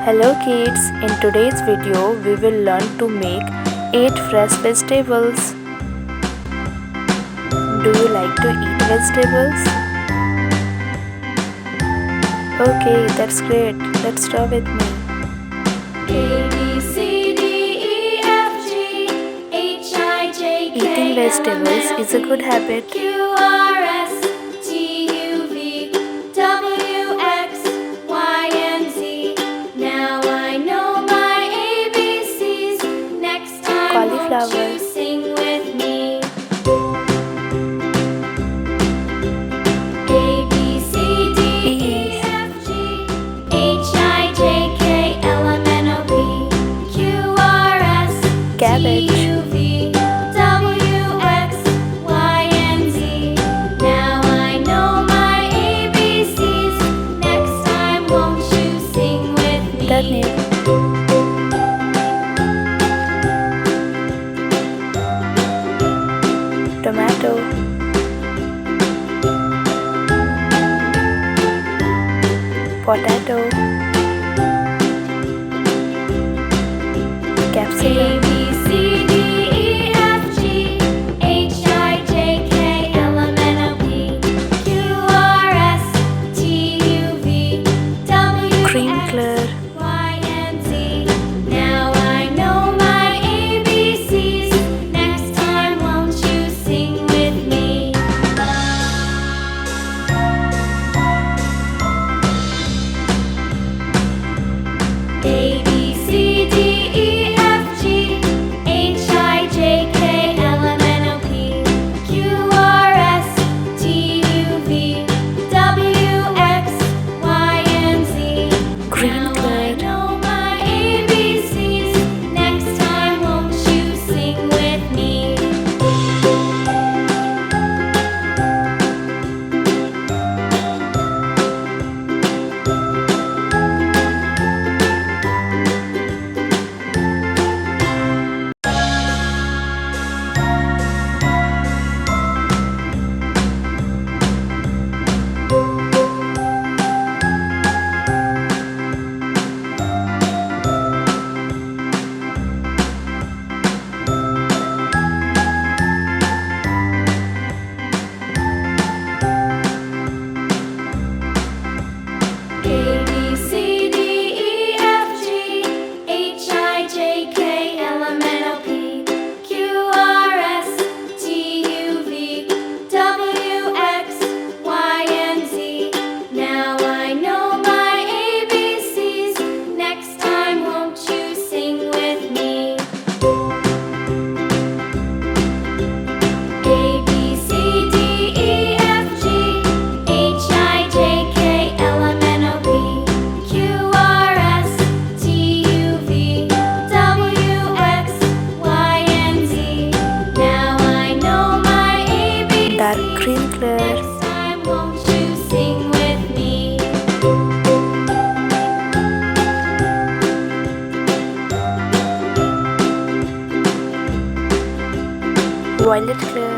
Hello kids, in today's video we will learn to make 8 fresh vegetables. Do you like to eat vegetables? Okay, that's great. Let's draw with me. A, B, C, D, E, F, G, H, I, J, K, Eating vegetables is a good habit. Q, R, S, T, U, V, W, X, Y, and Z. Now I know my ABCs. Next time Cauliflower. won't you sing with me? A, B, C, D, E, F, G, H, I, J, K, L, M, N, O, P, Q, R, S, Cabbage. T, U, V, W, X, Y, and Z. Now I know my ABCs. Next time won't you sing with me? Turnip. Tomato. Potato. A, Capsicum. B, C, D, E, F, G, H, I, J, K, L, M, N, O, P, Q, R, S, T, U, V, W, Cream X, color. Y, and Z. Now I know my ABCs. Next time won't you sing with me? A, B, C, D, E, F, G, H, I, J, K, L, M, N, O, P, Q, R, S, T, U, V, W, X, Y, and Z. Green Now I color. know my ABCs. Next time won't you sing with me? A, B, C, D, E, F, G, H, I, J, K, L, M, N, O, P, Q, R, S, T, U, V, W, X, Y, and Z. Now I know my ABCs. Next time won't you sing with me? A, B, C, D, E, F, G, H, I, J, K, L, M, N, O, P, Q, R, S, T, U, V, W, X, Y, and Z. Now I know my ABCs. Dark green color. Next time won't you sing with me? Violet color.